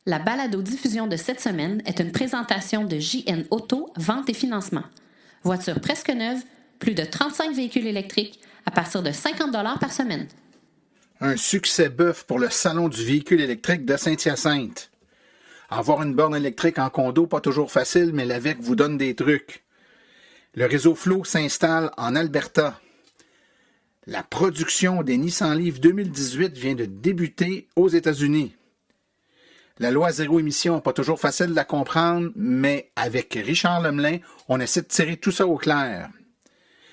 La balado-diffusion de cette semaine est une présentation de JN Auto, vente et financement. Voiture presque neuve, plus de 35 véhicules électriques à partir de 50 $ par semaine. Un succès bœuf pour le Salon du véhicule électrique de Saint-Hyacinthe. Avoir une borne électrique en condo, pas toujours facile, mais l'AVEC vous donne des trucs. Le réseau Flow s'installe en Alberta. La production des Nissan Leaf 2018 vient de débuter aux États-Unis. La loi zéro émission, pas toujours facile de la comprendre, mais avec Richard Lemelin, on essaie de tirer tout ça au clair.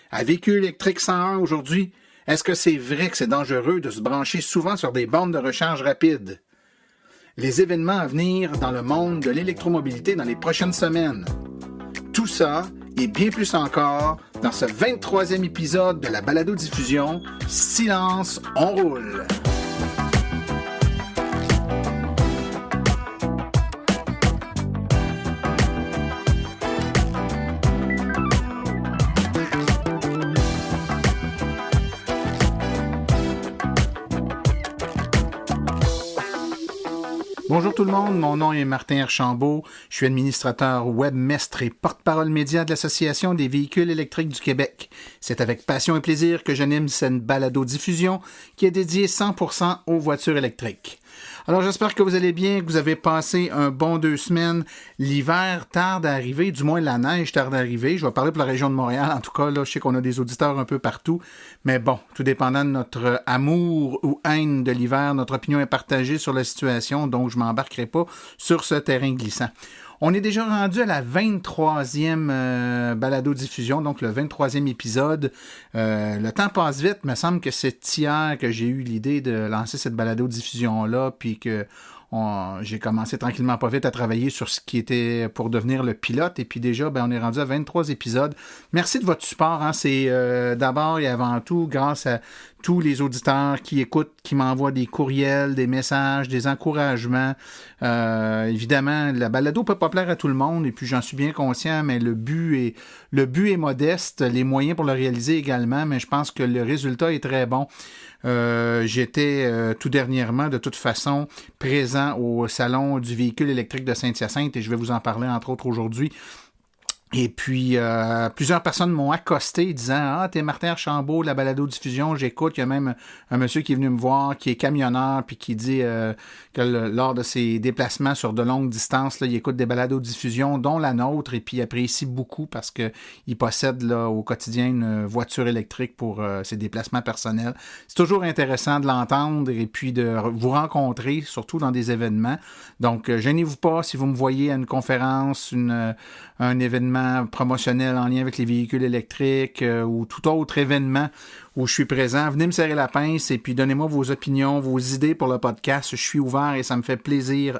À Véhicule électrique 101 aujourd'hui, est-ce que c'est vrai que c'est dangereux de se brancher souvent sur des bornes de recharge rapide? Les événements à venir dans le monde de l'électromobilité dans les prochaines semaines. Tout ça et bien plus encore dans ce 23e épisode de la balado-diffusion Silence, on roule! Bonjour tout le monde, mon nom est Martin Archambault, je suis administrateur webmestre et porte-parole média de l'Association des véhicules électriques du Québec. C'est avec passion et plaisir que j'anime cette balado-diffusion qui est dédiée 100% aux voitures électriques. Alors j'espère que vous allez bien, que vous avez passé un bon 2 semaines. L'hiver tarde à arriver, du moins la neige tarde à arriver. Je vais parler pour la région de Montréal, en tout cas, là, je sais qu'on a des auditeurs un peu partout. Mais bon, tout dépendant de notre amour ou haine de l'hiver, notre opinion est partagée sur la situation, donc je ne m'embarquerai pas sur ce terrain glissant. On est déjà rendu à la 23e balado-diffusion, donc le 23e épisode. Le temps passe vite, il me semble que c'est hier que j'ai eu l'idée de lancer cette balado-diffusion-là, puis que j'ai commencé tranquillement pas vite à travailler sur ce qui était pour devenir le pilote, et puis déjà, on est rendu à 23 épisodes. Merci de votre support, hein. C'est d'abord et avant tout grâce à tous les auditeurs qui écoutent, qui m'envoient des courriels, des messages, des encouragements. Évidemment, la balado peut pas plaire à tout le monde, et puis j'en suis bien conscient, mais le but est modeste, les moyens pour le réaliser également, mais je pense que le résultat est très bon. J'étais tout dernièrement, de toute façon, présent au Salon du véhicule électrique de Saint-Hyacinthe, et je vais vous en parler entre autres aujourd'hui. Et puis, plusieurs personnes m'ont accosté disant « Ah, t'es Martin Archambault, la balado-diffusion, j'écoute. » Il y a même un monsieur qui est venu me voir, qui est camionneur, puis qui dit que lors de ses déplacements sur de longues distances, là, il écoute des balados-diffusions, dont la nôtre, et puis il apprécie beaucoup parce qu'il possède là, au quotidien une voiture électrique pour ses déplacements personnels. C'est toujours intéressant de l'entendre et puis de vous rencontrer, surtout dans des événements. Donc, gênez-vous pas si vous me voyez à une conférence, un événement promotionnel en lien avec les véhicules électriques ou tout autre événement où je suis présent. Venez me serrer la pince et puis donnez-moi vos opinions, vos idées pour le podcast. Je suis ouvert et ça me fait plaisir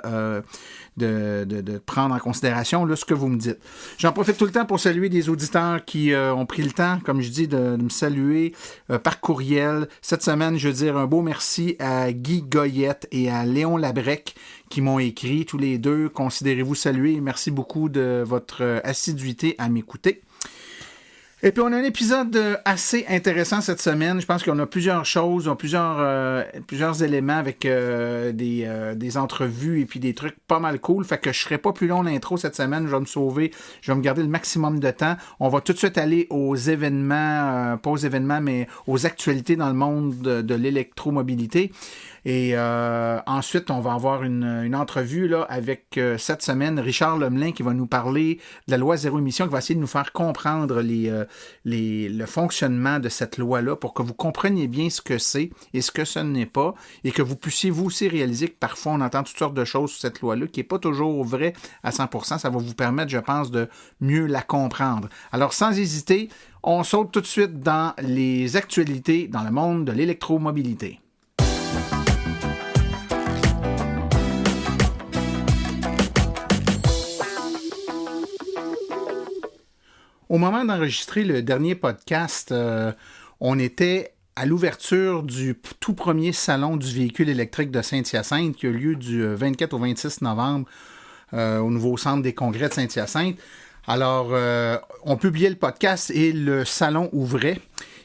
de prendre en considération là, ce que vous me dites. J'en profite tout le temps pour saluer des auditeurs qui ont pris le temps, comme je dis, de me saluer par courriel. Cette semaine, je veux dire un beau merci à Guy Goyette et à Léon Labrec qui m'ont écrit, tous les deux. Considérez-vous salués. Merci beaucoup de votre assiduité à m'écouter. Et puis, on a un épisode assez intéressant cette semaine. Je pense qu'on a plusieurs choses, plusieurs éléments avec des entrevues et puis des trucs pas mal cool. Fait que je serai pas plus long l'intro cette semaine. Je vais me sauver. Je vais me garder le maximum de temps. On va tout de suite aller aux événements, pas aux événements, mais aux actualités dans le monde de l'électromobilité. Et ensuite, on va avoir une entrevue là, avec cette semaine Richard Lemelin qui va nous parler de la loi zéro émission, qui va essayer de nous faire comprendre le fonctionnement de cette loi-là pour que vous compreniez bien ce que c'est et ce que ce n'est pas, et que vous puissiez vous aussi réaliser que parfois on entend toutes sortes de choses sur cette loi-là qui n'est pas toujours vraie à 100%. Ça va vous permettre, je pense, de mieux la comprendre. Alors, sans hésiter, on saute tout de suite dans les actualités dans le monde de l'électromobilité. Au moment d'enregistrer le dernier podcast, on était à l'ouverture du tout premier salon du véhicule électrique de Saint-Hyacinthe qui a lieu du 24 au 26 novembre au nouveau centre des congrès de Saint-Hyacinthe. Alors, on publiait le podcast et le salon ouvrait.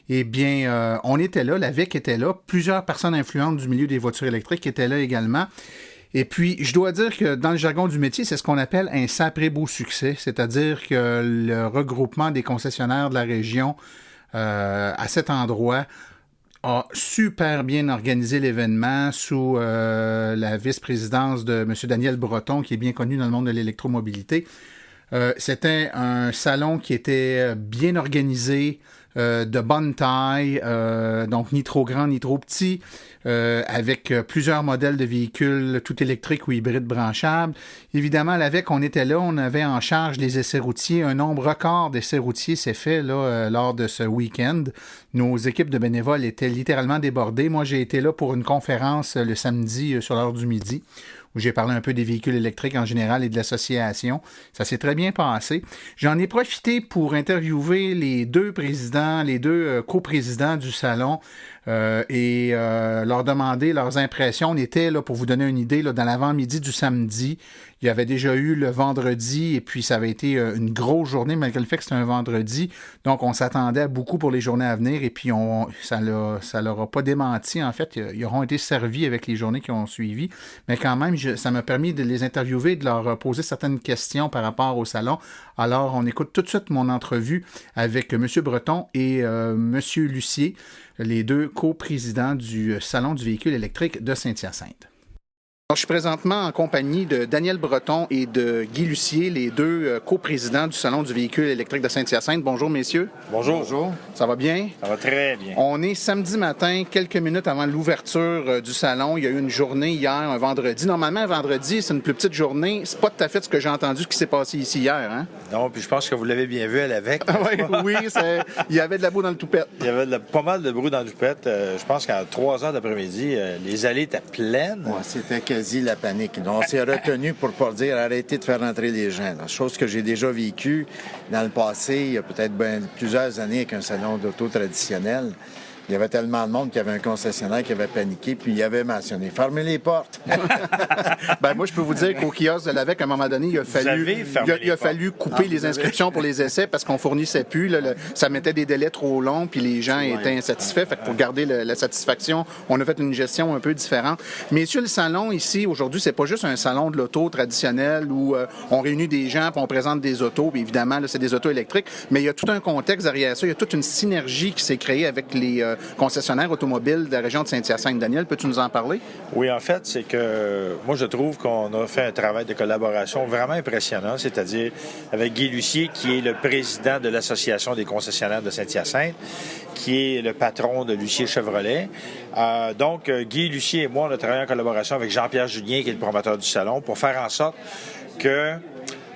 Eh bien, on était là, l'AVEC était là, plusieurs personnes influentes du milieu des voitures électriques étaient là également. Et puis, je dois dire que dans le jargon du métier, c'est ce qu'on appelle un sacré beau succès, c'est-à-dire que le regroupement des concessionnaires de la région à cet endroit a super bien organisé l'événement sous la vice-présidence de M. Daniel Breton, qui est bien connu dans le monde de l'électromobilité. C'était un salon qui était bien organisé, de bonne taille, donc ni trop grand ni trop petit, avec plusieurs modèles de véhicules tout électriques ou hybrides branchables. Évidemment, l'AVEC, on était là, on avait en charge les essais routiers. Un nombre record d'essais routiers s'est fait là, lors de ce week-end. Nos équipes de bénévoles étaient littéralement débordées. Moi, j'ai été là pour une conférence le samedi sur l'heure du midi, où j'ai parlé un peu des véhicules électriques en général et de l'association. Ça s'est très bien passé. J'en ai profité pour interviewer les deux présidents, les deux coprésidents du salon et leur demander leurs impressions. On était, là, pour vous donner une idée, là, dans l'avant-midi du samedi. Il y avait déjà eu le vendredi et puis ça avait été une grosse journée malgré le fait que c'était un vendredi. Donc, on s'attendait à beaucoup pour les journées à venir et puis ça leur a pas démenti. En fait, ils auront été servis avec les journées qui ont suivi. Mais quand même, ça m'a permis de les interviewer et de leur poser certaines questions par rapport au salon. Alors, on écoute tout de suite mon entrevue avec M. Breton et M. Lucier, les deux coprésidents du Salon du véhicule électrique de Saint-Hyacinthe. Alors, je suis présentement en compagnie de Daniel Breton et de Guy Lucier, les deux coprésidents du Salon du véhicule électrique de Saint-Hyacinthe. Bonjour, messieurs. Bonjour. Bonjour. Ça va bien? Ça va très bien. On est samedi matin, quelques minutes avant l'ouverture du salon. Il y a eu une journée hier, un vendredi. Normalement, un vendredi, c'est une plus petite journée. C'est pas tout à fait ce que j'ai entendu qui s'est passé ici hier, hein? Non, puis je pense que vous l'avez bien vu à l'AVEC. Oui, il y avait de la boue dans le toupette. Il y avait pas mal de bruit dans le toupette. Je pense qu'à 3 heures d'après-midi, les allées étaient pleines. Ouais, c'était quasi la panique. Donc, on s'est retenu pour pas dire arrêtez de faire rentrer les gens. Chose que j'ai déjà vécue dans le passé, il y a peut-être plusieurs années avec un salon d'auto traditionnel. Il y avait tellement de monde qu'il y avait un concessionnaire qui avait paniqué, puis il avait mentionné « Fermez les portes! » Ben moi, je peux vous dire qu'au kiosque de l'AVEC, à un moment donné, il a fallu couper les inscriptions pour les essais parce qu'on fournissait plus. Là, ça mettait des délais trop longs, puis les gens étaient insatisfaits. Fait que pour garder la satisfaction, on a fait une gestion un peu différente. Messieurs, le salon ici, aujourd'hui, c'est pas juste un salon de l'auto traditionnel où on réunit des gens, puis on présente des autos, puis évidemment, là, c'est des autos électriques, mais il y a tout un contexte derrière ça. Il y a toute une synergie qui s'est créée avec les concessionnaire automobile de la région de Saint-Hyacinthe. Daniel, peux-tu nous en parler? Oui, en fait, c'est que moi, je trouve qu'on a fait un travail de collaboration vraiment impressionnant, c'est-à-dire avec Guy Lucier, qui est le président de l'Association des concessionnaires de Saint-Hyacinthe, qui est le patron de Lucier Chevrolet. Donc, Guy Lucier et moi, on a travaillé en collaboration avec Jean-Pierre Julien, qui est le promoteur du salon, pour faire en sorte que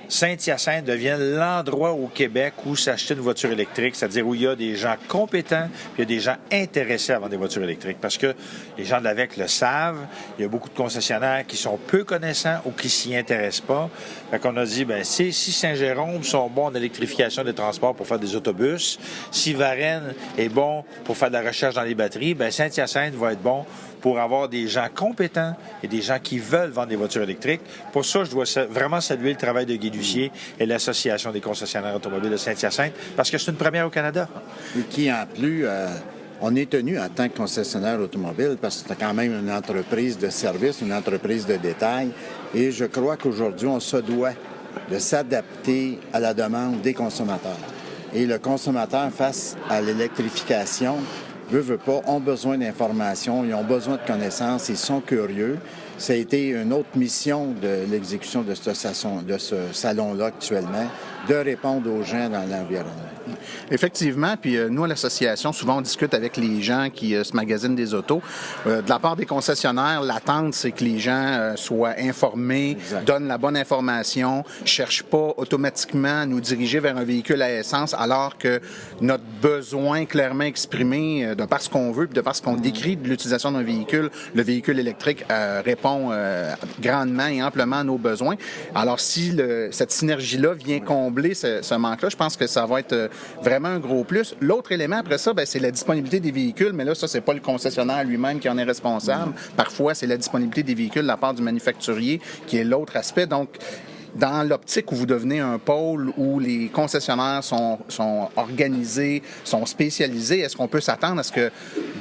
Saint-Hyacinthe devienne l'endroit au Québec où s'acheter une voiture électrique, c'est-à-dire où il y a des gens compétents, puis il y a des gens intéressés à vendre des voitures électriques. Parce que les gens de l'AVEC le savent, il y a beaucoup de concessionnaires qui sont peu connaissants ou qui s'y intéressent pas. Fait qu'on a dit, ben si Saint-Jérôme sont bons en électrification des transports pour faire des autobus, si Varennes est bon pour faire de la recherche dans les batteries, ben Saint-Hyacinthe va être bon pour avoir des gens compétents et des gens qui veulent vendre des voitures électriques. Pour ça, je dois vraiment saluer le travail de Guy Lucier et l'Association des concessionnaires automobiles de Saint-Hyacinthe, parce que c'est une première au Canada. Et qui, en plus, on est tenu en tant que concessionnaire automobile, parce que c'est quand même une entreprise de service, une entreprise de détail, et je crois qu'aujourd'hui, on se doit de s'adapter à la demande des consommateurs. Et le consommateur, face à l'électrification, veut pas, ont besoin d'informations, ils ont besoin de connaissances, ils sont curieux. Ça a été une autre mission de l'exécution de ce salon-là actuellement, de répondre aux gens dans l'environnement. Effectivement, puis nous, à l'association, souvent on discute avec les gens qui se magasinent des autos. De la part des concessionnaires, l'attente, c'est que les gens soient informés, donnent la bonne information, cherchent pas automatiquement à nous diriger vers un véhicule à essence, alors que notre besoin clairement exprimé, de par ce qu'on veut, puis de par ce qu'on décrit de l'utilisation d'un véhicule, le véhicule électrique répond grandement et amplement à nos besoins. Alors, si cette synergie-là vient combler ce manque-là, je pense que ça va être vraiment un gros plus. L'autre élément après ça, c'est la disponibilité des véhicules, mais là, ça, c'est pas le concessionnaire lui-même qui en est responsable. Parfois, c'est la disponibilité des véhicules de la part du manufacturier qui est l'autre aspect. Donc, dans l'optique où vous devenez un pôle où les concessionnaires sont organisés, sont spécialisés, est-ce qu'on peut s'attendre à ce qu'il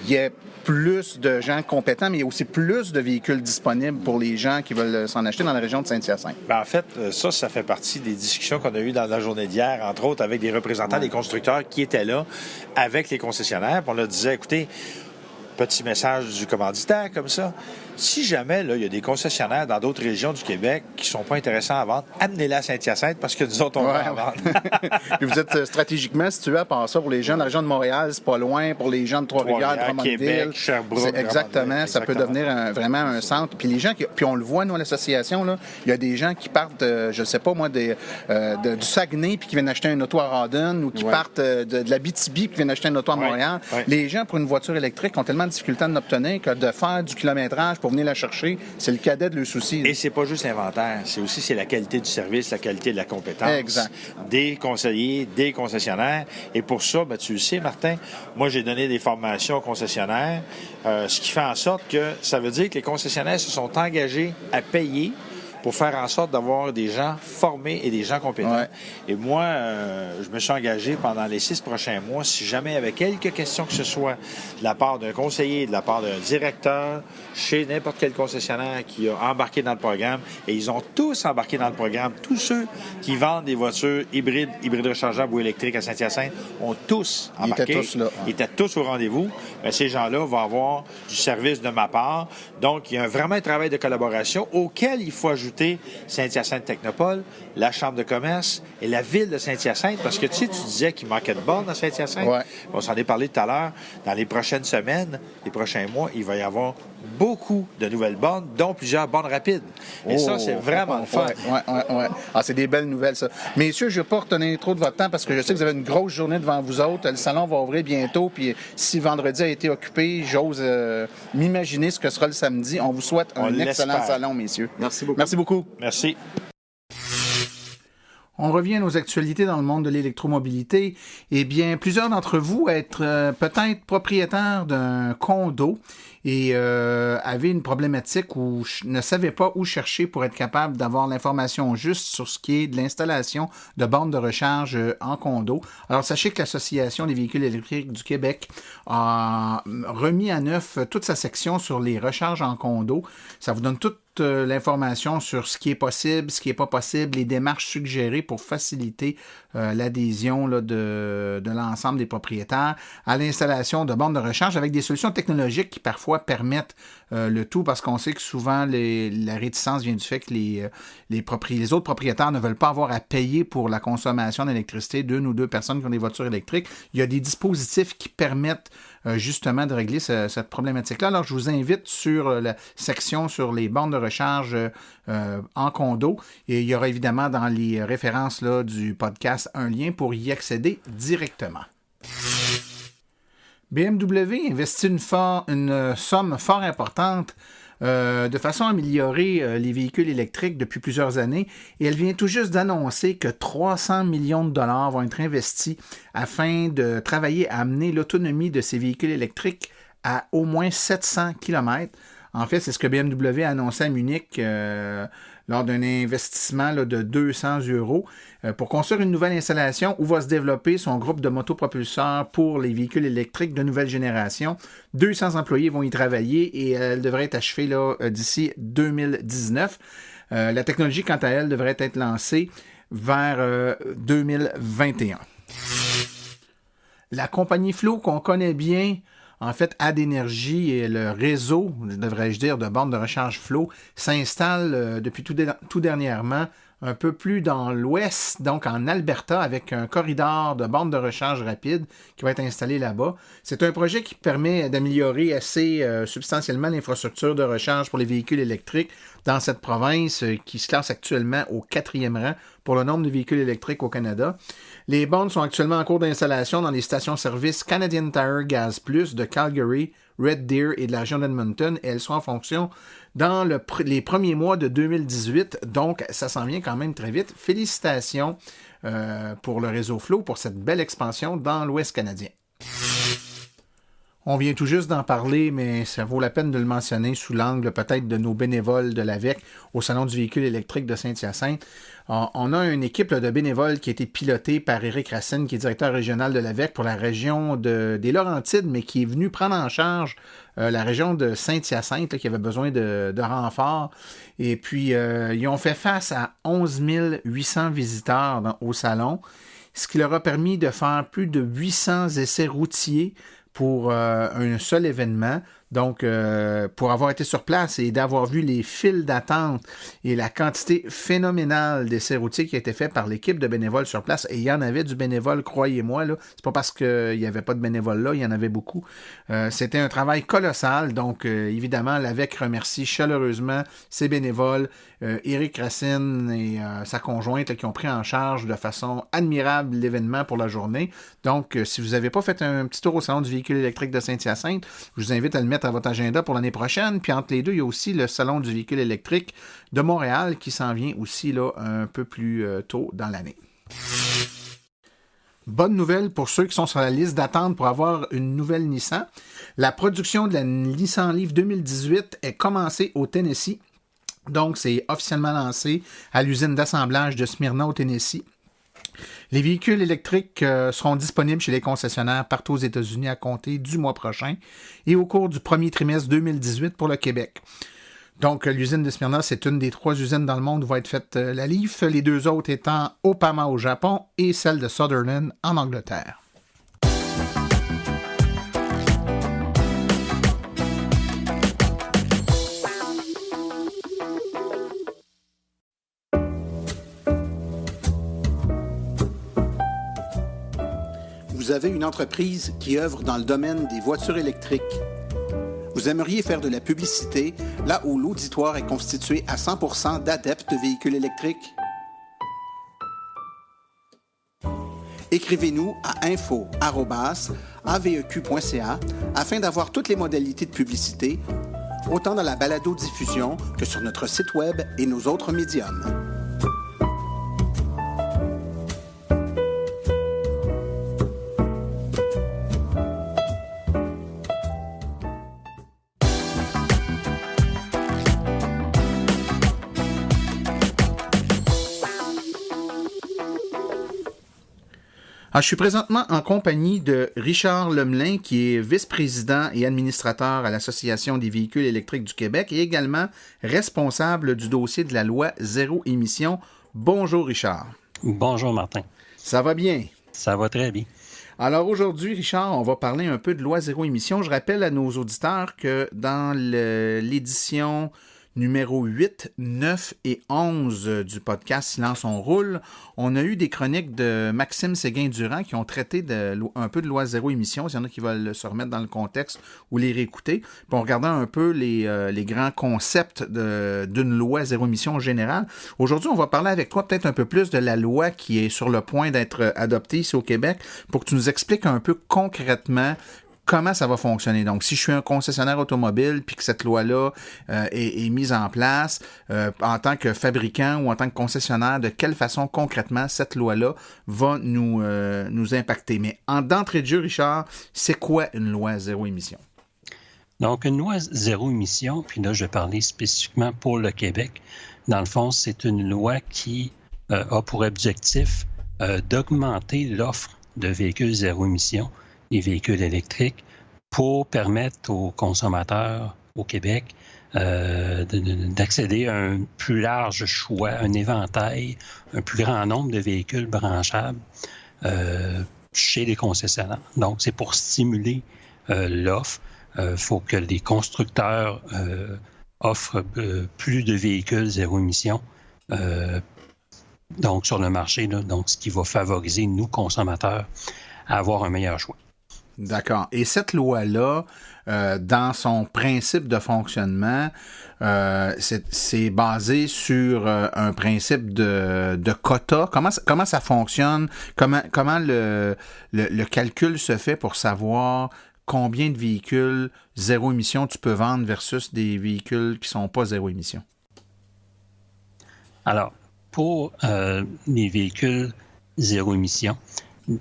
y ait plus de gens compétents, mais il y a aussi plus de véhicules disponibles pour les gens qui veulent s'en acheter dans la région de Saint-Hyacinthe? En fait, ça fait partie des discussions qu'on a eues dans la journée d'hier, entre autres avec des représentants des constructeurs qui étaient là avec les concessionnaires. Puis on leur disait, écoutez, petit message du commanditaire comme ça. Si jamais là, il y a des concessionnaires dans d'autres régions du Québec qui ne sont pas intéressants à vendre, amenez-les à Saint-Hyacinthe parce que nous autres, on va en vendre. Puis vous êtes stratégiquement situé à part ça pour les gens de la région de Montréal, c'est pas loin. Pour les gens de Trois-Rivières, Drummondville, Québec, Sherbrooke. Exactement, ça peut devenir vraiment un centre. Puis les gens, puis on le voit, nous, à l'association, là, il y a des gens qui partent, je sais pas moi, du Saguenay puis qui viennent acheter un auto à Rawdon ou qui partent de l'Abitibi puis qui viennent acheter un auto à Montréal. Les gens, pour une voiture électrique, ont tellement de difficultés à l'obtenir que de faire du kilométrage pour venir la chercher, c'est le cadet de leur souci. Et c'est pas juste l'inventaire, c'est la qualité du service, la qualité de la compétence. Exact. Des conseillers, des concessionnaires. Et pour ça, tu le sais, Martin, moi, j'ai donné des formations aux concessionnaires, ce qui fait en sorte que ça veut dire que les concessionnaires se sont engagés à payer pour faire en sorte d'avoir des gens formés et des gens compétents. Ouais. Et moi, je me suis engagé pendant les 6 prochains mois, si jamais il y avait quelques questions que ce soit de la part d'un conseiller, de la part d'un directeur, chez n'importe quel concessionnaire qui a embarqué dans le programme, et ils ont tous embarqué dans le programme, tous ceux qui vendent des voitures hybrides rechargeables ou électriques à Saint-Hyacinthe ont tous embarqué. Ils étaient tous au rendez-vous. Mais ces gens-là vont avoir du service de ma part. Donc, il y a vraiment un travail de collaboration auquel il faut ajouter Saint-Hyacinthe Technopole, la Chambre de commerce et la Ville de Saint-Hyacinthe, parce que tu disais qu'il manquait de bornes à Saint-Hyacinthe. Ouais. On s'en est parlé tout à l'heure. Dans les prochaines semaines, les prochains mois, il va y avoir beaucoup de nouvelles bornes, dont plusieurs bornes rapides. Et ça, c'est vraiment le fun. Oui. Ah, c'est des belles nouvelles, ça. Messieurs, je ne vais pas retenir trop de votre temps parce que je sais que vous avez une grosse journée devant vous autres. Le salon va ouvrir bientôt. Puis si vendredi a été occupé, j'ose m'imaginer ce que sera le samedi. On vous souhaite un excellent salon, messieurs. Merci beaucoup. Merci beaucoup. Merci. On revient à nos actualités dans le monde de l'électromobilité. Eh bien, plusieurs d'entre vous être peut-être propriétaires d'un condo et avaient une problématique où ne savaient pas où chercher pour être capable d'avoir l'information juste sur ce qui est de l'installation de bornes de recharge en condo. Alors, sachez que l'Association des véhicules électriques du Québec a remis à neuf toute sa section sur les recharges en condo. Ça vous donne toute l'information sur ce qui est possible, ce qui n'est pas possible, les démarches suggérées pour faciliter l'adhésion là, de l'ensemble des propriétaires à l'installation de bornes de recharge avec des solutions technologiques qui parfois permettent le tout, parce qu'on sait que souvent la réticence vient du fait que les autres propriétaires ne veulent pas avoir à payer pour la consommation d'électricité d'une ou deux personnes qui ont des voitures électriques. Il y a des dispositifs qui permettent justement de régler cette problématique-là. Alors, je vous invite sur la section sur les bornes de recharge en condo, et il y aura évidemment dans les références là, du podcast un lien pour y accéder directement. BMW investit une somme fort importante de façon à améliorer les véhicules électriques depuis plusieurs années, et elle vient tout juste d'annoncer que 300 millions de dollars vont être investis afin de travailler à amener l'autonomie de ces véhicules électriques à au moins 700 km. En fait, c'est ce que BMW a annoncé à Munich lors d'un investissement là, de 200 € pour construire une nouvelle installation où va se développer son groupe de motopropulseurs pour les véhicules électriques de nouvelle génération. 200 employés vont y travailler et elle devrait être achevée là, d'ici 2019. La technologie, quant à elle, devrait être lancée vers 2021. La compagnie Flo, qu'on connaît bien, en fait, AdEnergy et le réseau, devrais-je dire, de bornes de recharge Flo s'installe depuis tout dernièrement un peu plus dans l'ouest, donc en Alberta, avec un corridor de bornes de recharge rapide qui va être installé là-bas. C'est un projet qui permet d'améliorer assez substantiellement l'infrastructure de recharge pour les véhicules électriques dans cette province qui se classe actuellement au 4e rang pour le nombre de véhicules électriques au Canada. Les bornes sont actuellement en cours d'installation dans les stations-service Canadian Tire Gas Plus de Calgary, Red Deer et de la région d'Edmonton, et elles sont en fonction dans les premiers mois de 2018, donc ça s'en vient quand même très vite. Félicitations pour le réseau Flo pour cette belle expansion dans l'Ouest canadien. On vient tout juste d'en parler, mais ça vaut la peine de le mentionner sous l'angle peut-être de nos bénévoles de l'AVEC au Salon du véhicule électrique de Saint-Hyacinthe. On a une équipe de bénévoles qui a été pilotée par Éric Racine, qui est directeur régional de l'AVEC pour la région des Laurentides, mais qui est venu prendre en charge la région de Saint-Hyacinthe, qui avait besoin de renforts. Et puis, ils ont fait face à 11 800 visiteurs au salon, ce qui leur a permis de faire plus de 800 essais routiers pour un seul événement. Donc, pour avoir été sur place et d'avoir vu les files d'attente et la quantité phénoménale d'essais routiers qui a été fait par l'équipe de bénévoles sur place, et il y en avait du bénévole, croyez-moi, là. C'est pas parce qu'il n'y avait pas de bénévoles là, il y en avait beaucoup. C'était un travail colossal. Donc, évidemment, l'AVEC remercie chaleureusement ses bénévoles, Éric Racine et sa conjointe là, qui ont pris en charge de façon admirable l'événement pour la journée. Donc, si vous n'avez pas fait un petit tour au Salon du véhicule électrique de Saint-Hyacinthe, je vous invite à le mettre à votre agenda pour l'année prochaine. Puis entre les deux, il y a aussi le Salon du véhicule électrique de Montréal qui s'en vient aussi là, un peu plus tôt dans l'année. Bonne nouvelle pour ceux qui sont sur la liste d'attente pour avoir une nouvelle Nissan. La production de la Nissan Leaf 2018 est commencée au Tennessee. Donc, c'est officiellement lancé à l'usine d'assemblage de Smyrna au Tennessee. Les véhicules électriques seront disponibles chez les concessionnaires partout aux États-Unis à compter du mois prochain et au cours du premier trimestre 2018 pour le Québec. Donc, l'usine de Smyrna, c'est une des 3 usines dans le monde où va être faite la Leaf, les 2 autres étant Opama au Japon et celle de Sutherland en Angleterre. Vous avez une entreprise qui œuvre dans le domaine des voitures électriques. Vous aimeriez faire de la publicité là où l'auditoire est constitué à 100% d'adeptes de véhicules électriques? Écrivez-nous à info@aveq.ca afin d'avoir toutes les modalités de publicité, autant dans la balado-diffusion que sur notre site web et nos autres médiums. Je suis présentement en compagnie de Richard Lemelin, qui est vice-président et administrateur à l'Association des véhicules électriques du Québec et également responsable du dossier de la loi zéro émission. Bonjour Richard. Bonjour Martin. Ça va bien? Ça va très bien. Alors aujourd'hui, Richard, on va parler un peu de loi zéro émission. Je rappelle à nos auditeurs que dans l'édition numéro 8, 9 et 11 du podcast Silence on roule, on a eu des chroniques de Maxime Séguin-Durand qui ont traité un peu de loi zéro émission. Il y en a qui veulent se remettre dans le contexte ou les réécouter. Puis on regardait un peu les grands concepts d'une loi zéro émission en général. Aujourd'hui, on va parler avec toi peut-être un peu plus de la loi qui est sur le point d'être adoptée ici au Québec pour que tu nous expliques un peu concrètement comment ça va fonctionner. Donc, si je suis un concessionnaire automobile puis que cette loi-là est mise en place en tant que fabricant ou en tant que concessionnaire, de quelle façon concrètement cette loi-là va nous impacter. Mais d'entrée de jeu, Richard, c'est quoi une loi zéro émission? Donc, une loi zéro émission, puis là, je vais parler spécifiquement pour le Québec. Dans le fond, c'est une loi qui a pour objectif d'augmenter l'offre de véhicules zéro émission, les véhicules électriques, pour permettre aux consommateurs au Québec d'accéder à un plus large choix, un éventail, un plus grand nombre de véhicules branchables chez les concessionnaires. Donc, c'est pour stimuler l'offre. Il faut que les constructeurs offrent plus de véhicules zéro émission donc sur le marché, là, donc ce qui va favoriser nous, consommateurs, à avoir un meilleur choix. D'accord. Et cette loi-là, dans son principe de fonctionnement, c'est basé sur un principe de quota. Comment ça fonctionne? Comment le calcul se fait pour savoir combien de véhicules zéro émission tu peux vendre versus des véhicules qui ne sont pas zéro émission? Alors, pour les véhicules zéro émission,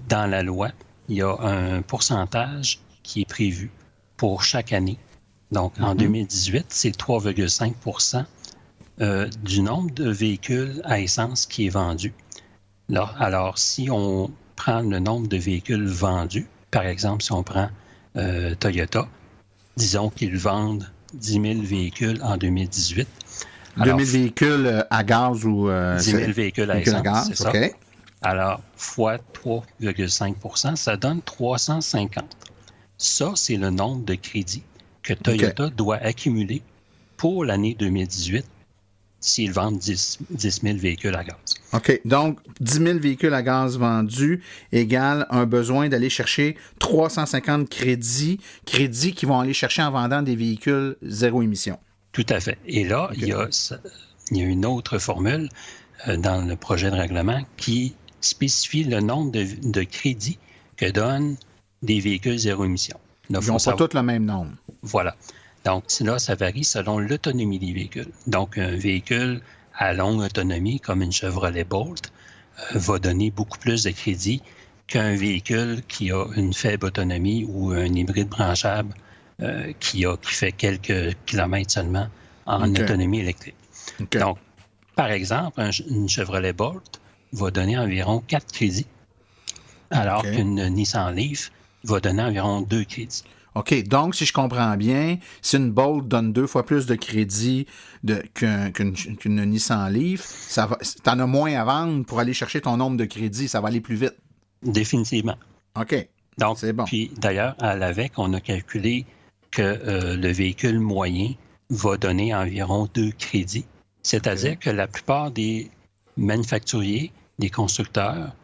dans la loi, il y a un pourcentage qui est prévu pour chaque année. Donc, en 2018, c'est 3,5 du nombre de véhicules à essence qui est vendu. Là, alors, si on prend le nombre de véhicules vendus, par exemple, si on prend Toyota, disons qu'ils vendent 10 000 véhicules en 2018. 2 000 véhicules à gaz ou... 10 000 véhicules à essence, c'est ça. OK. Alors, fois 3,5 ça donne 350. Ça, c'est le nombre de crédits que Toyota doit accumuler pour l'année 2018 s'ils vendent 10 000 véhicules à gaz. OK. Donc, 10 000 véhicules à gaz vendus égale un besoin d'aller chercher 350 crédits qui vont aller chercher en vendant des véhicules zéro émission. Tout à fait. Et là, il y a une autre formule dans le projet de règlement qui spécifie le nombre de crédits que donnent des véhicules zéro émission. Ils n'ont pas tous le même nombre. Voilà. Donc, là, ça varie selon l'autonomie des véhicules. Donc, un véhicule à longue autonomie, comme une Chevrolet Bolt, va donner beaucoup plus de crédits qu'un véhicule qui a une faible autonomie ou un hybride branchable qui fait quelques kilomètres seulement en autonomie électrique. Okay. Donc, par exemple, une Chevrolet Bolt va donner environ 4 crédits, alors qu'une Nissan Leaf va donner environ 2 crédits. OK. Donc, si je comprends bien, si une Bolt donne 2 fois plus de crédits qu'une Nissan Leaf, tu en as moins à vendre pour aller chercher ton nombre de crédits. Ça va aller plus vite. Définitivement. OK. Donc, c'est bon. Puis, d'ailleurs, à l'AVEC, on a calculé que le véhicule moyen va donner environ 2 crédits. C'est-à-dire que la plupart des manufacturiers, des constructeurs,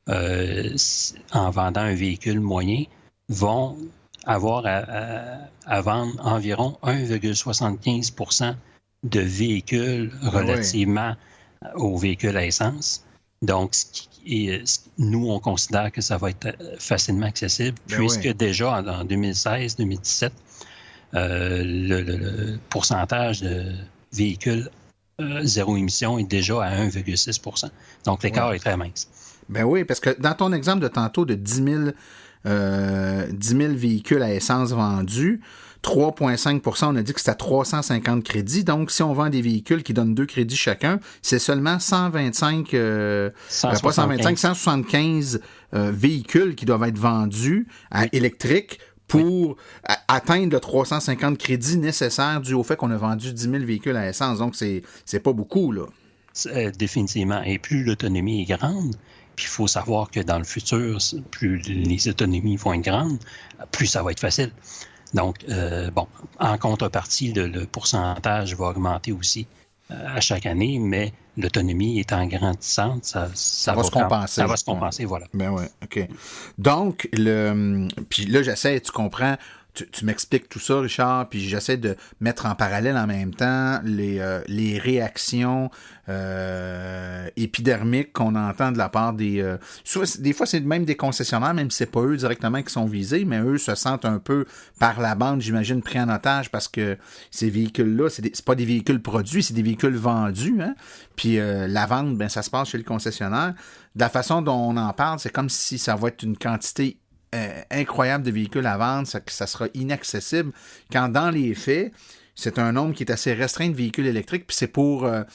en vendant un véhicule moyen, vont avoir à vendre environ 1,75 de véhicules relativement aux véhicules à essence. Donc, nous, on considère que ça va être facilement accessible, puisque déjà en 2016-2017, le pourcentage de véhicules zéro émission est déjà à 1,6 Donc, l'écart est très mince. Ben oui, parce que dans ton exemple de tantôt de 10 000 véhicules à essence vendus, 3,5 on a dit que c'était à 350 crédits. Donc, si on vend des véhicules qui donnent 2 crédits chacun, c'est seulement 175 véhicules qui doivent être vendus électriques pour atteindre le 350 crédits nécessaires dû au fait qu'on a vendu 10 000 véhicules à essence. Donc, c'est pas beaucoup, là. Définitivement. Et plus l'autonomie est grande, puis il faut savoir que dans le futur, plus les autonomies vont être grandes, plus ça va être facile. Donc, en contrepartie, le pourcentage va augmenter aussi à chaque année, mais l'autonomie étant grandissante, ça va se compenser. Ça va se compenser, voilà. Ben oui, OK. Donc, puis là, j'essaie, tu comprends, tu m'expliques tout ça, Richard, puis j'essaie de mettre en parallèle en même temps les réactions épidermiques qu'on entend de la part des fois, c'est même des concessionnaires, même si c'est pas eux directement qui sont visés, mais eux se sentent un peu par la bande, j'imagine, pris en otage parce que ces véhicules-là, c'est pas des véhicules produits, c'est des véhicules vendus, hein? Puis la vente, ben ça se passe chez le concessionnaire. De la façon dont on en parle, c'est comme si ça va être une quantité incroyable de véhicules à vendre, ça sera inaccessible, quand dans les faits, c'est un nombre qui est assez restreint de véhicules électriques, puis c'est pour la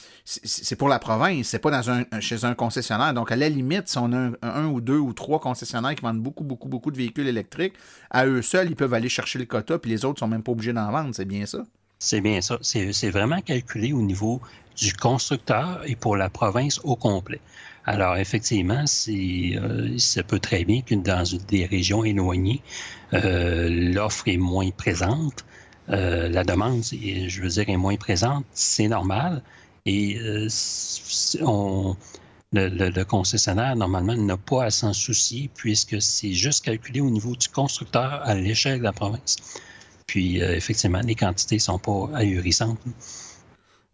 province, c'est pas chez un concessionnaire. Donc, à la limite, si on a un ou 2 ou 3 concessionnaires qui vendent beaucoup de véhicules électriques, à eux seuls, ils peuvent aller chercher le quota, puis les autres sont même pas obligés d'en vendre, c'est bien ça? C'est bien ça. C'est vraiment calculé au niveau du constructeur et pour la province au complet. Alors, effectivement, ça peut très bien que dans des régions éloignées, l'offre est moins présente. La demande, est moins présente. C'est normal. Et le concessionnaire, normalement, n'a pas à s'en soucier puisque c'est juste calculé au niveau du constructeur à l'échelle de la province. Puis, effectivement, les quantités ne sont pas ahurissantes.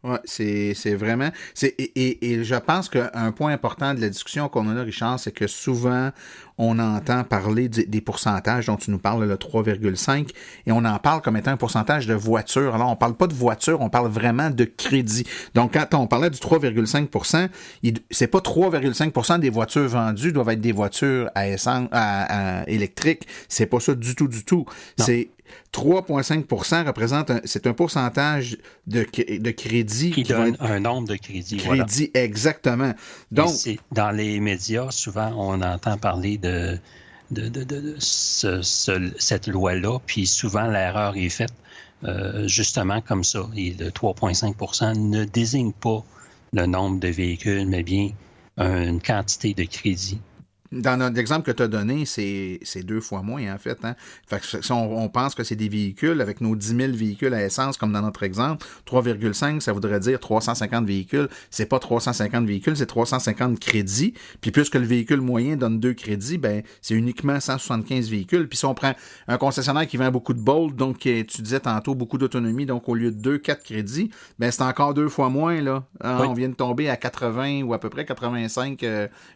Oui, c'est vraiment... Et je pense qu'un point important de la discussion qu'on a là, Richard, c'est que souvent, on entend parler des pourcentages dont tu nous parles, le 3,5, et on en parle comme étant un pourcentage de voitures. Alors, on parle pas de voitures, on parle vraiment de crédit. Donc, quand on parlait du 3,5 c'est pas 3,5 des voitures vendues doivent être des voitures à essence, électriques. C'est pas ça du tout. Non. C'est 3,5 représente c'est un pourcentage de crédit qui donne un nombre de crédits. Crédit, voilà. Exactement. Donc, dans les médias, souvent, on entend parler de cette loi-là, puis souvent, l'erreur est faite justement comme ça. Et le 3,5 ne désigne pas le nombre de véhicules, mais bien une quantité de crédit. Dans notre exemple que tu as donné, c'est 2 fois moins, en fait. Hein? Fait que si on pense que c'est des véhicules, avec nos 10 000 véhicules à essence, comme dans notre exemple, 3,5, ça voudrait dire 350 véhicules. C'est pas 350 véhicules, c'est 350 crédits. Puis puisque le véhicule moyen donne 2 crédits, ben c'est uniquement 175 véhicules. Puis si on prend un concessionnaire qui vend beaucoup de Bolt, donc tu disais tantôt beaucoup d'autonomie, donc au lieu de 2, 4 crédits, ben c'est encore 2 fois moins, là. Hein? Oui. On vient de tomber à 80 ou à peu près 85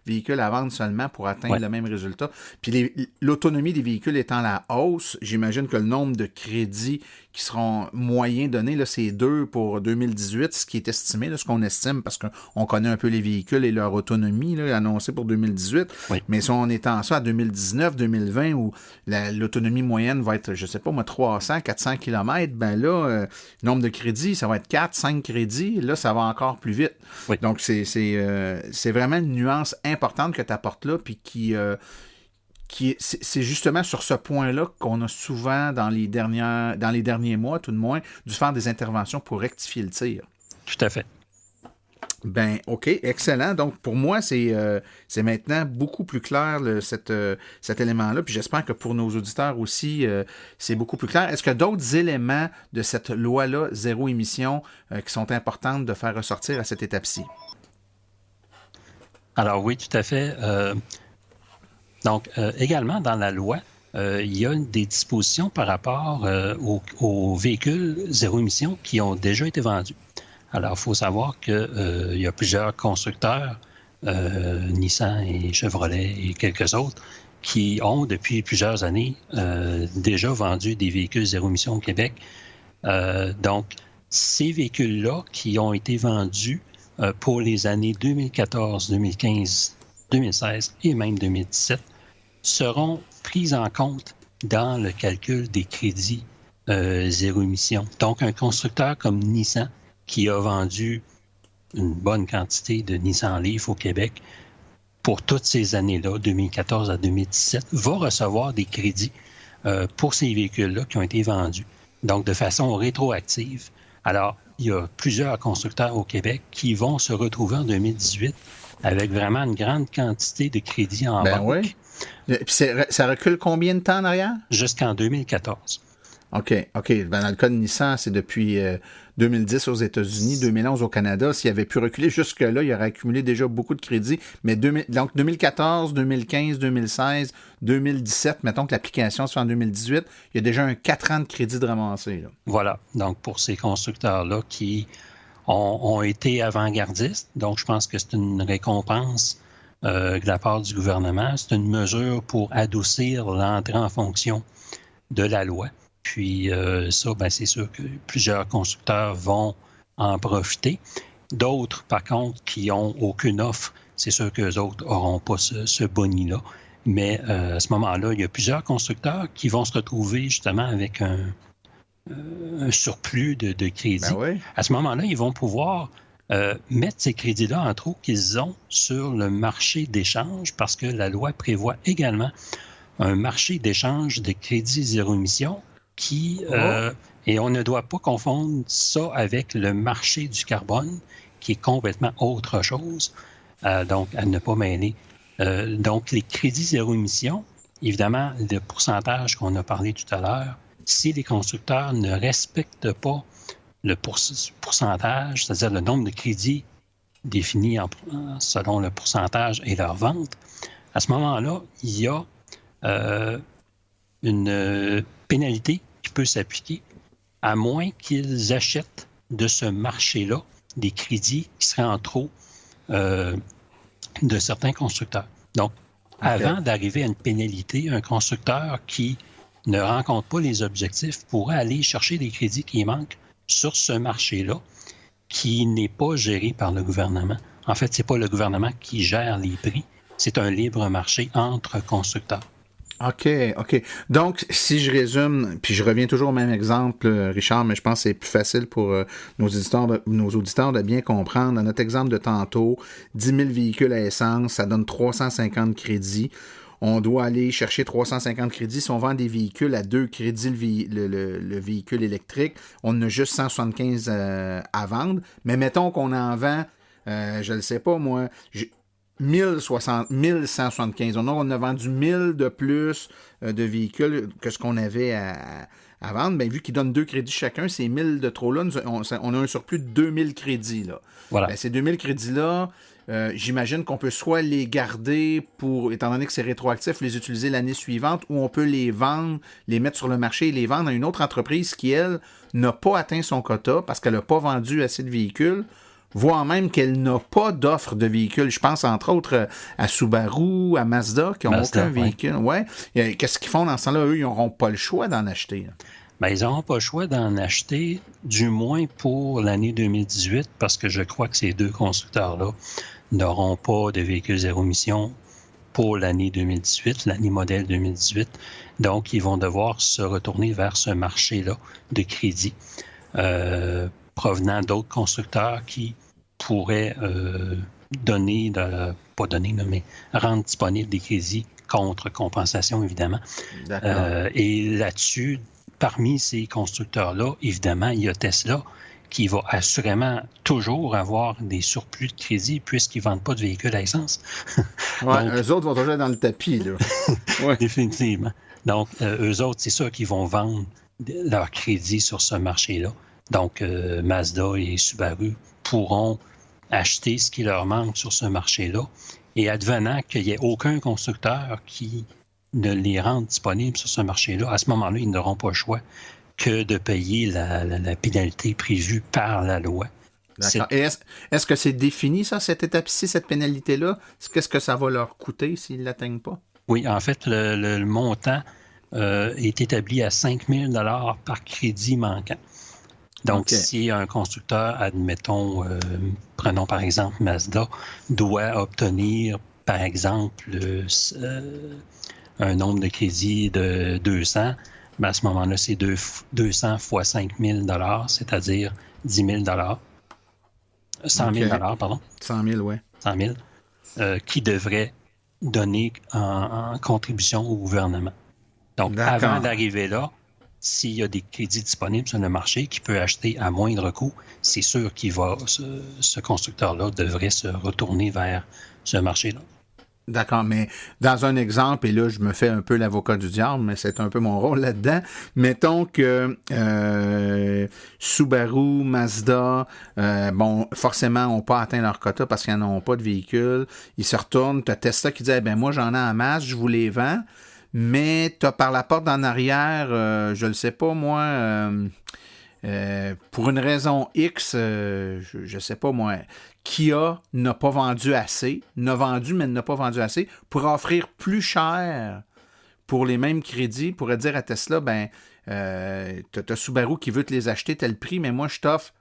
véhicules à vendre seulement pour atteindre le même résultat. Puis l'autonomie des véhicules étant la hausse, j'imagine que le nombre de crédits qui seront moyens donnés, là, c'est 2 pour 2018, ce qui est estimé, là, ce qu'on estime, parce qu'on connaît un peu les véhicules et leur autonomie là, annoncée pour 2018. Oui. Mais si on étend ça à 2019, 2020, où l'autonomie moyenne va être, je sais pas moi, 300, 400 km, ben là, le nombre de crédits, ça va être 4, 5 crédits. Là, ça va encore plus vite. Oui. Donc, c'est vraiment une nuance importante que tu apportes là, puis c'est justement sur ce point-là qu'on a souvent, dans les derniers mois, tout de moins, dû faire des interventions pour rectifier le tir. Tout à fait. Ben, OK, excellent. Donc, pour moi, c'est maintenant beaucoup plus clair cet élément-là. Puis j'espère que pour nos auditeurs aussi, c'est beaucoup plus clair. Est-ce qu'il y a d'autres éléments de cette loi-là, zéro émission, qui sont importantes de faire ressortir à cette étape-ci? Alors oui, tout à fait. Donc, également, dans la loi, il y a des dispositions par rapport aux véhicules zéro émission qui ont déjà été vendus. Alors, il faut savoir qu'il y a plusieurs constructeurs, Nissan et Chevrolet et quelques autres, qui ont, depuis plusieurs années, déjà vendu des véhicules zéro émission au Québec. Donc, ces véhicules-là qui ont été vendus pour les années 2014, 2015, 2016 et même 2017 seront prises en compte dans le calcul des crédits zéro émission. Donc, un constructeur comme Nissan, qui a vendu une bonne quantité de Nissan Leaf au Québec pour toutes ces années-là, 2014 à 2017, va recevoir des crédits pour ces véhicules-là qui ont été vendus. Donc, de façon rétroactive. Alors, il y a plusieurs constructeurs au Québec qui vont se retrouver en 2018 avec vraiment une grande quantité de crédits en banque. Oui. Puis ça recule combien de temps en arrière? Jusqu'en 2014. OK. Ben, dans le cas de Nissan, c'est depuis 2010 aux États-Unis, 2011 au Canada. S'il avait pu reculer jusque-là, il aurait accumulé déjà beaucoup de crédits. Mais donc 2014, 2015, 2016, 2017, mettons que l'application se fait en 2018, il y a déjà 4 ans de crédit de ramassé. Là. Voilà. Donc, pour ces constructeurs-là qui ont été avant-gardistes, donc je pense que c'est une récompense de la part du gouvernement. C'est une mesure pour adoucir l'entrée en fonction de la loi. Puis ça, ben, c'est sûr que plusieurs constructeurs vont en profiter. D'autres, par contre, qui n'ont aucune offre, c'est sûr qu'eux autres n'auront pas ce boni-là. Mais à ce moment-là, il y a plusieurs constructeurs qui vont se retrouver justement avec un surplus de crédits. Ben oui. À ce moment-là, ils vont pouvoir mettre ces crédits-là, entre autres, qu'ils ont sur le marché d'échange, parce que la loi prévoit également un marché d'échange de crédits zéro émission et on ne doit pas confondre ça avec le marché du carbone, qui est complètement autre chose, donc à ne pas mêler. Donc, les crédits zéro émission, évidemment, le pourcentage qu'on a parlé tout à l'heure, si les constructeurs ne respectent pas le pourcentage, c'est-à-dire le nombre de crédits définis selon le pourcentage et leur vente, à ce moment-là, il y a une pénalité qui peut s'appliquer, à moins qu'ils achètent de ce marché-là des crédits qui seraient en trop de certains constructeurs. Donc, Avant d'arriver à une pénalité, un constructeur qui ne rencontre pas les objectifs pourrait aller chercher des crédits qui manquent sur ce marché-là, qui n'est pas géré par le gouvernement. En fait, ce n'est pas le gouvernement qui gère les prix, c'est un libre marché entre constructeurs. OK. Donc, si je résume, puis je reviens toujours au même exemple, Richard, mais je pense que c'est plus facile pour nos auditeurs de bien comprendre. Dans notre exemple de tantôt, 10 000 véhicules à essence, ça donne 350 crédits. On doit aller chercher 350 crédits. Si on vend des véhicules à 2 crédits le véhicule électrique, on en a juste 175 à vendre. Mais mettons qu'on en vend, je ne sais pas moi, 1175. On a vendu 1000 de plus de véhicules que ce qu'on avait à vendre. Bien, vu qu'ils donnent 2 crédits chacun, ces 1000 de trop là, on a un surplus de 2000 crédits. Là. Voilà. Bien, ces 2000 crédits-là, j'imagine qu'on peut soit les garder pour, étant donné que c'est rétroactif, les utiliser l'année suivante, ou on peut les vendre, les mettre sur le marché et les vendre à une autre entreprise qui, elle, n'a pas atteint son quota parce qu'elle n'a pas vendu assez de véhicules, voire même qu'elle n'a pas d'offre de véhicules. Je pense entre autres à Subaru, à Mazda, qui n'ont aucun véhicule. Ouais. Qu'est-ce qu'ils font dans ce temps-là? Eux, ils n'auront pas le choix d'en acheter. Bien, ils n'auront pas le choix d'en acheter, du moins pour l'année 2018, parce que je crois que ces 2 constructeurs-là n'auront pas de véhicules zéro émission pour l'année 2018, l'année modèle 2018. Donc, ils vont devoir se retourner vers ce marché-là de crédit provenant d'autres constructeurs qui pourraient mais rendre disponibles des crédits contre compensation, évidemment. Et là-dessus, parmi ces constructeurs-là, évidemment, il y a Tesla qui va assurément toujours avoir des surplus de crédit puisqu'ils ne vendent pas de véhicules à essence. Ouais, donc, eux autres vont toujours être dans le tapis. Là. Ouais. Définitivement. Donc, eux autres, c'est sûr qu'ils vont vendre leur crédit sur ce marché-là. Donc, Mazda et Subaru pourront acheter ce qui leur manque sur ce marché-là. Et advenant qu'il n'y ait aucun constructeur qui ne les rende disponibles sur ce marché-là, à ce moment-là, ils n'auront pas le choix que de payer la pénalité prévue par la loi. D'accord. Et est-ce que c'est défini, ça, cette étape-ci, cette pénalité-là? Qu'est-ce que ça va leur coûter s'ils ne l'atteignent pas? Oui, en fait, le montant est établi à 5 000 $ par crédit manquant. Donc, si un constructeur, admettons, prenons par exemple Mazda, doit obtenir, par exemple, un nombre de crédits de 200, ben à ce moment-là, c'est 200 fois 5 000 $, c'est-à-dire 10 000 $. 100 000 $, pardon. 100 000, oui. 100 000, qui devrait donner en contribution au gouvernement. Donc, avant d'arriver là, s'il y a des crédits disponibles sur le marché qui peut acheter à moindre coût, c'est sûr qu'il va, ce constructeur-là devrait se retourner vers ce marché-là. D'accord, mais dans un exemple, et là, je me fais un peu l'avocat du diable, mais c'est un peu mon rôle là-dedans. Mettons que Subaru, Mazda, forcément, n'ont pas atteint leur quota parce qu'ils n'en ont pas de véhicule. Ils se retournent, tu as Tesla qui dit moi, j'en ai en masse, je vous les vends. Mais tu as par la porte en arrière, je ne le sais pas, moi, pour une raison X, je ne sais pas, moi, Kia n'a pas vendu assez, n'a vendu, mais n'a pas vendu assez, pour offrir plus cher pour les mêmes crédits, pourrait dire à Tesla, t'as Subaru qui veut te les acheter tel prix, mais moi, je t'offre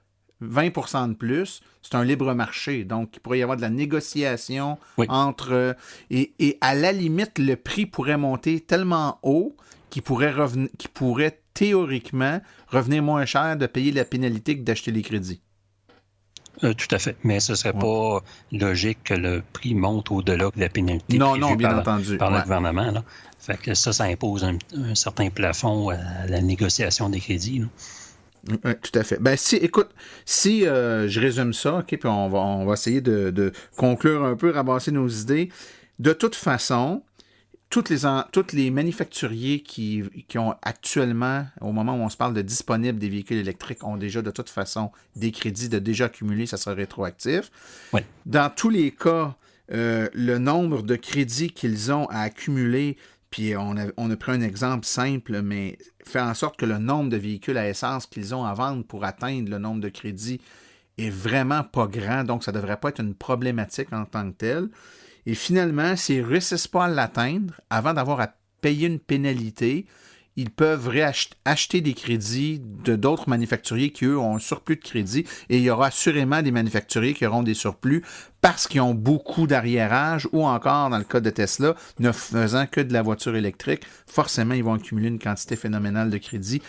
20% de plus. C'est un libre marché. Donc, il pourrait y avoir de la négociation entre... Et à la limite, le prix pourrait monter tellement haut qu'il pourrait théoriquement revenir moins cher de payer la pénalité que d'acheter les crédits. Tout à fait. Mais ce ne serait pas logique que le prix monte au-delà de la pénalité prévue bien entendu. Par le gouvernement. Là. Fait que ça impose un certain plafond à la négociation des crédits. Là. Oui, tout à fait. Si je résume ça, OK, puis on va essayer de conclure un peu, ramasser nos idées. De toute façon, tous les manufacturiers qui ont actuellement, au moment où on se parle de disponibles des véhicules électriques, ont déjà de toute façon des crédits de déjà accumulés, ça sera rétroactif. Oui. Dans tous les cas, le nombre de crédits qu'ils ont à accumuler, puis on a pris un exemple simple, mais faire en sorte que le nombre de véhicules à essence qu'ils ont à vendre pour atteindre le nombre de crédits est vraiment pas grand, donc ça ne devrait pas être une problématique en tant que telle. Et finalement, s'ils ne réussissent pas à l'atteindre, avant d'avoir à payer une pénalité, ils peuvent acheter des crédits de d'autres manufacturiers qui, eux, ont un surplus de crédit. Et il y aura assurément des manufacturiers qui auront des surplus parce qu'ils ont beaucoup d'arriérage ou encore, dans le cas de Tesla, ne faisant que de la voiture électrique. Forcément, ils vont accumuler une quantité phénoménale de crédits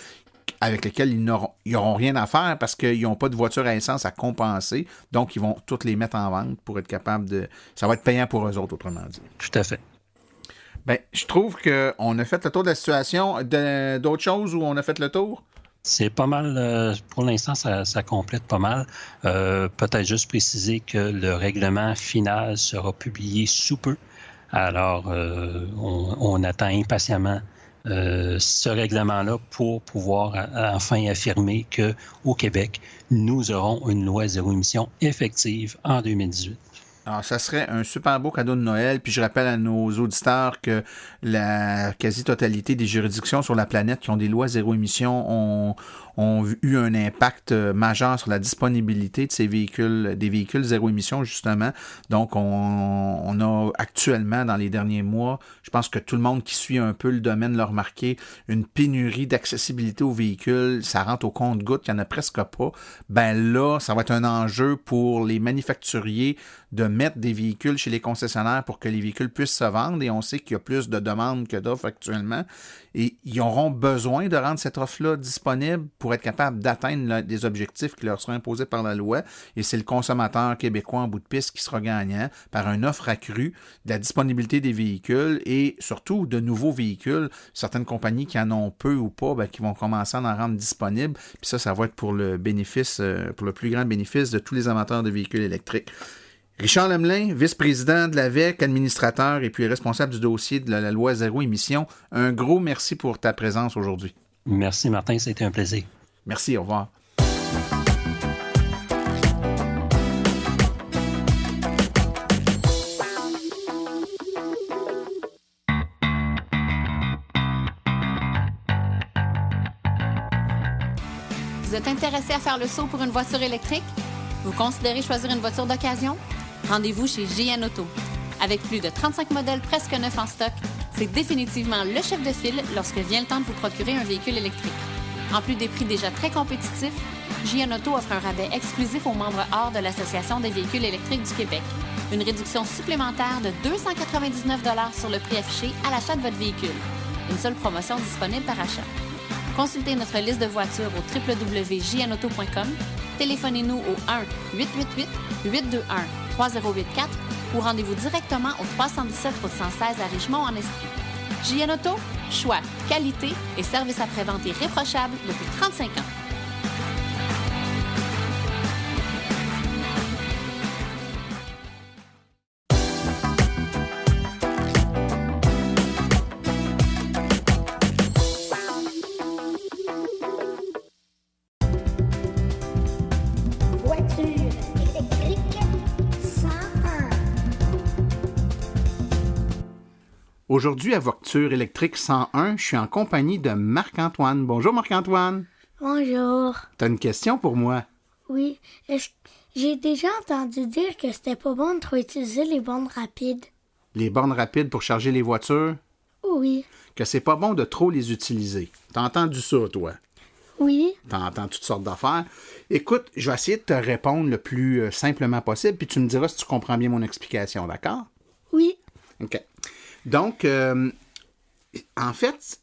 avec lesquels ils n'auront rien à faire parce qu'ils n'ont pas de voiture à essence à compenser. Donc, ils vont toutes les mettre en vente pour être capables de... Ça va être payant pour eux autres, autrement dit. Tout à fait. Bien, je trouve qu'on a fait le tour de la situation. D'autres choses où on a fait le tour? C'est pas mal, pour l'instant, ça complète pas mal. Peut-être juste préciser que le règlement final sera publié sous peu. Alors, on attend impatiemment ce règlement-là pour pouvoir enfin affirmer qu'au Québec, nous aurons une loi zéro émission effective en 2018. Alors, ça serait un super beau cadeau de Noël. Puis je rappelle à nos auditeurs que la quasi-totalité des juridictions sur la planète qui ont des lois zéro émission ont eu un impact majeur sur la disponibilité de ces véhicules, des véhicules zéro émission, justement. Donc, on a actuellement, dans les derniers mois, je pense que tout le monde qui suit un peu le domaine l'a remarqué, une pénurie d'accessibilité aux véhicules. Ça rentre au compte-gouttes, il n'y en a presque pas. Ben là, ça va être un enjeu pour les manufacturiers de mettre des véhicules chez les concessionnaires pour que les véhicules puissent se vendre. Et on sait qu'il y a plus de demandes que d'offres actuellement. Et ils auront besoin de rendre cette offre-là disponible pour être capable d'atteindre des objectifs qui leur seront imposés par la loi. Et c'est le consommateur québécois en bout de piste qui sera gagnant par une offre accrue de la disponibilité des véhicules et surtout de nouveaux véhicules. Certaines compagnies qui en ont peu ou pas, qui vont commencer à en rendre disponibles. Puis ça va être pour le bénéfice, pour le plus grand bénéfice de tous les amateurs de véhicules électriques. Richard Lemelin, vice-président de l'AVEQ, administrateur et puis responsable du dossier de la loi zéro émission, un gros merci pour ta présence aujourd'hui. Merci Martin, c'était un plaisir. Merci, au revoir. Vous êtes intéressé à faire le saut pour une voiture électrique? Vous considérez choisir une voiture d'occasion? Rendez-vous chez JN Auto. Avec plus de 35 modèles presque neufs en stock, c'est définitivement le chef de file lorsque vient le temps de vous procurer un véhicule électrique. En plus des prix déjà très compétitifs, JN Auto offre un rabais exclusif aux membres hors de l'Association des véhicules électriques du Québec. Une réduction supplémentaire de 299 $ sur le prix affiché à l'achat de votre véhicule. Une seule promotion disponible par achat. Consultez notre liste de voitures au www.jnauto.com. Téléphonez-nous au 1-888-821-3084 ou rendez-vous directement au 317 route 116 à Richemont en Estrie. JN Auto, choix, qualité et service après-vente irréprochable depuis 35 ans. Aujourd'hui, à Voiture électrique 101, je suis en compagnie de Marc-Antoine. Bonjour Marc-Antoine. Bonjour. T'as une question pour moi? Oui. J'ai déjà entendu dire que c'était pas bon de trop utiliser les bornes rapides. Les bornes rapides pour charger les voitures? Oui. Que c'est pas bon de trop les utiliser. T'as entendu ça, toi? Oui. T'entends toutes sortes d'affaires. Écoute, je vais essayer de te répondre le plus simplement possible, puis tu me diras si tu comprends bien mon explication, d'accord? Oui. OK. Donc, en fait,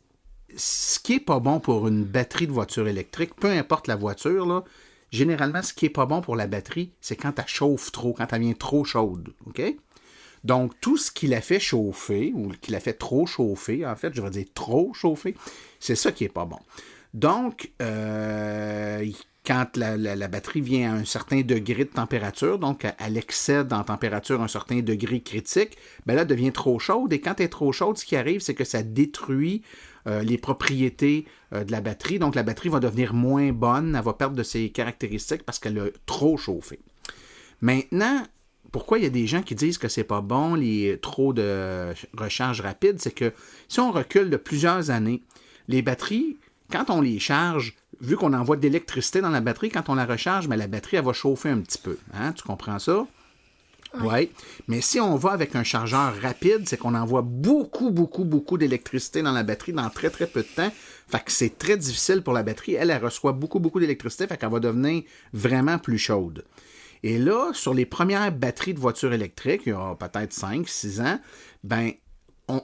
ce qui est pas bon pour une batterie de voiture électrique, peu importe la voiture, là, généralement, ce qui est pas bon pour la batterie, c'est quand elle chauffe trop, quand elle vient trop chaude, OK? Donc, tout ce qui la fait chauffer, ou qui la fait trop chauffer, en fait, je vais dire trop chauffer, c'est ça qui est pas bon. Donc, quand la batterie vient à un certain degré de température, donc elle excède en température un certain degré critique, ben là, elle devient trop chaude. Et quand elle est trop chaude, ce qui arrive, c'est que ça détruit les propriétés de la batterie. Donc, la batterie va devenir moins bonne, elle va perdre de ses caractéristiques parce qu'elle a trop chauffé. Maintenant, pourquoi il y a des gens qui disent que c'est pas bon, trop de recharge rapide, c'est que si on recule de plusieurs années, les batteries, quand on les charge, vu qu'on envoie de l'électricité dans la batterie, quand on la recharge, mais la batterie, elle va chauffer un petit peu. Hein? Tu comprends ça? Oui. Mais si on va avec un chargeur rapide, c'est qu'on envoie beaucoup d'électricité dans la batterie dans très, très peu de temps. Fait que c'est très difficile pour la batterie. Elle reçoit beaucoup d'électricité, fait qu'elle va devenir vraiment plus chaude. Et là, sur les premières batteries de voitures électriques, il y a peut-être 5-6 ans,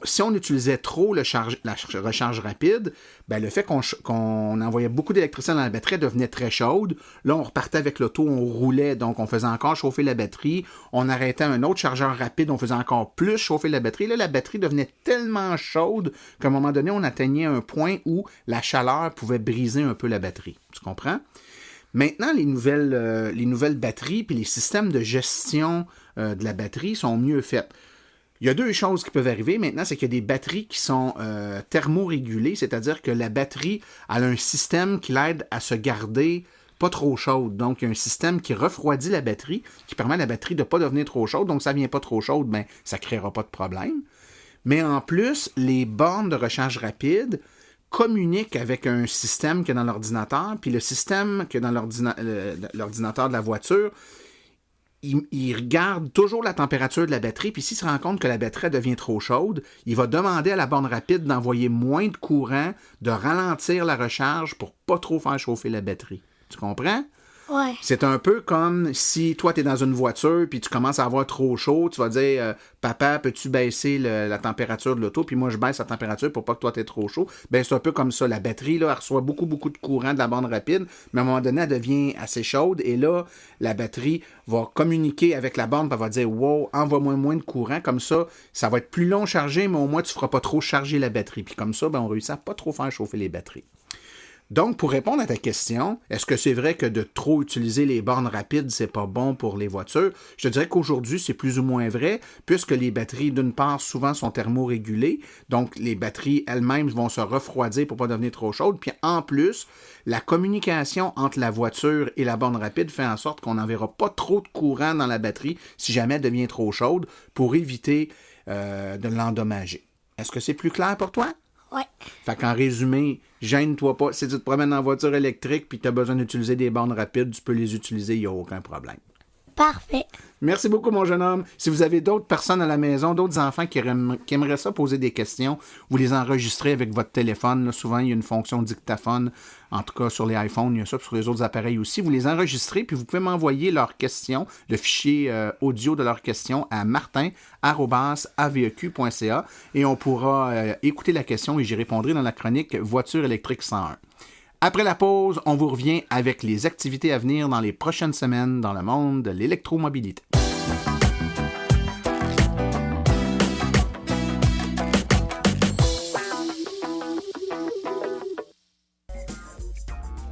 si on utilisait trop la recharge rapide, le fait qu'on envoyait beaucoup d'électricité dans la batterie, elle devenait très chaude. Là, on repartait avec l'auto, on roulait, donc on faisait encore chauffer la batterie. On arrêtait un autre chargeur rapide, on faisait encore plus chauffer la batterie. Là, la batterie devenait tellement chaude qu'à un moment donné, on atteignait un point où la chaleur pouvait briser un peu la batterie. Tu comprends? Maintenant, les nouvelles batteries puis les systèmes de gestion de la batterie sont mieux faits. Il y a deux choses qui peuvent arriver maintenant, c'est qu'il y a des batteries qui sont thermorégulées, c'est-à-dire que la batterie elle a un système qui l'aide à se garder pas trop chaude. Donc, il y a un système qui refroidit la batterie, qui permet à la batterie de ne pas devenir trop chaude. Donc, ça ne vient pas trop chaude, ça ne créera pas de problème. Mais en plus, les bornes de recharge rapide communiquent avec un système qui est dans l'ordinateur, puis le système qui est dans l'ordinateur de la voiture, il regarde toujours la température de la batterie, puis s'il se rend compte que la batterie devient trop chaude, il va demander à la borne rapide d'envoyer moins de courant, de ralentir la recharge pour pas trop faire chauffer la batterie. Tu comprends? Ouais. C'est un peu comme si toi, tu es dans une voiture puis tu commences à avoir trop chaud, tu vas dire Papa, peux-tu baisser la température de l'auto? Puis moi, je baisse la température pour pas que toi, tu aies trop chaud. C'est un peu comme ça. La batterie, là, elle reçoit beaucoup de courant de la borne rapide, mais à un moment donné, elle devient assez chaude et là, la batterie va communiquer avec la borne, puis elle va dire wow, envoie-moi moins de courant. Comme ça va être plus long chargé, mais au moins, tu feras pas trop charger la batterie. Puis comme ça, on réussit à pas trop faire chauffer les batteries. Donc, pour répondre à ta question, est-ce que c'est vrai que de trop utiliser les bornes rapides, c'est pas bon pour les voitures? Je te dirais qu'aujourd'hui, c'est plus ou moins vrai, puisque les batteries, d'une part, souvent sont thermorégulées, donc les batteries elles-mêmes vont se refroidir pour pas devenir trop chaudes, puis en plus, la communication entre la voiture et la borne rapide fait en sorte qu'on n'enverra pas trop de courant dans la batterie si jamais elle devient trop chaude, pour éviter de l'endommager. Est-ce que c'est plus clair pour toi? Ouais. Fait qu'en résumé, gêne-toi pas. Si tu te promènes en voiture électrique puis que tu as besoin d'utiliser des bornes rapides, tu peux les utiliser, il n'y a aucun problème. Parfait. Merci beaucoup, mon jeune homme. Si vous avez d'autres personnes à la maison, d'autres enfants qui aimeraient ça poser des questions, vous les enregistrez avec votre téléphone. Là, souvent, il y a une fonction dictaphone. En tout cas, sur les iPhones, il y a ça, puis sur les autres appareils aussi. Vous les enregistrez, puis vous pouvez m'envoyer leurs questions, le fichier audio de leurs questions à martin@aveq.ca et on pourra écouter la question et j'y répondrai dans la chronique Voiture électrique 101. Après la pause, on vous revient avec les activités à venir dans les prochaines semaines dans le monde de l'électromobilité.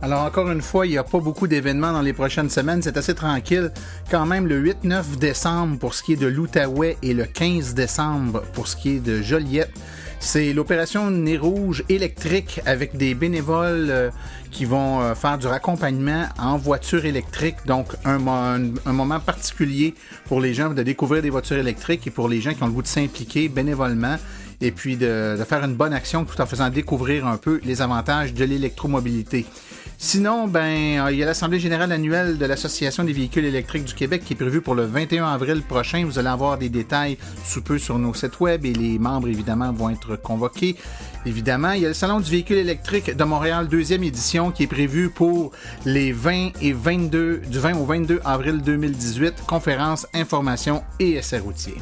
Alors, encore une fois, il n'y a pas beaucoup d'événements dans les prochaines semaines. C'est assez tranquille. Quand même, le 8-9 décembre pour ce qui est de l'Outaouais et le 15 décembre pour ce qui est de Joliette. C'est l'opération Nez Rouge électrique avec des bénévoles qui vont faire du raccompagnement en voiture électrique. Donc, un moment particulier pour les gens de découvrir des voitures électriques et pour les gens qui ont le goût de s'impliquer bénévolement et puis de faire une bonne action tout en faisant découvrir un peu les avantages de l'électromobilité. Sinon, il y a l'Assemblée générale annuelle de l'Association des véhicules électriques du Québec qui est prévue pour le 21 avril prochain. Vous allez avoir des détails sous peu sur nos sites web et les membres, évidemment, vont être convoqués. Évidemment, il y a le Salon du véhicule électrique de Montréal, 2e édition, qui est prévu pour les 20 et 22, du 20 au 22 avril 2018, conférences, informations et essais routiers.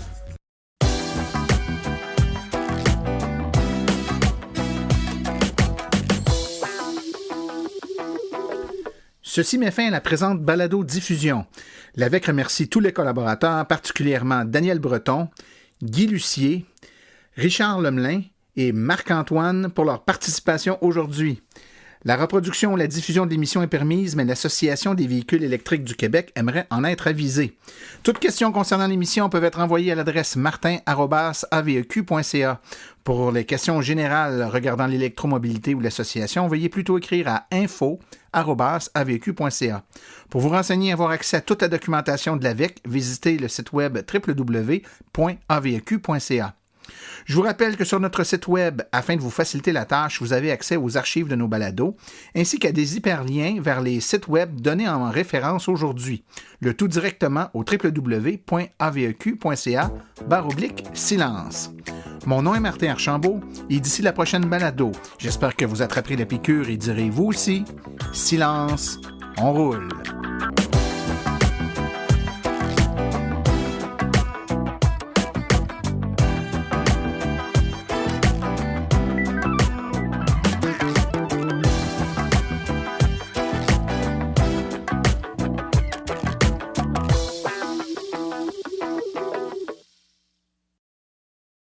Ceci met fin à la présente balado-diffusion. L'AVEQ remercie tous les collaborateurs, particulièrement Daniel Breton, Guy Lucier, Richard Lemelin et Marc-Antoine pour leur participation aujourd'hui. La reproduction ou la diffusion de l'émission est permise, mais l'Association des véhicules électriques du Québec aimerait en être avisée. Toutes questions concernant l'émission peuvent être envoyées à l'adresse martin@aveq.ca. Pour les questions générales regardant l'électromobilité ou l'association, veuillez plutôt écrire à info@aveq.ca. Pour vous renseigner et avoir accès à toute la documentation de l'AVEQ, visitez le site web www.aveq.ca. Je vous rappelle que sur notre site web, afin de vous faciliter la tâche, vous avez accès aux archives de nos balados, ainsi qu'à des hyperliens vers les sites web donnés en référence aujourd'hui. Le tout directement au www.aveq.ca/silence. Mon nom est Martin Archambault et d'ici la prochaine balado, j'espère que vous attraperez la piqûre et direz vous aussi, silence, on roule.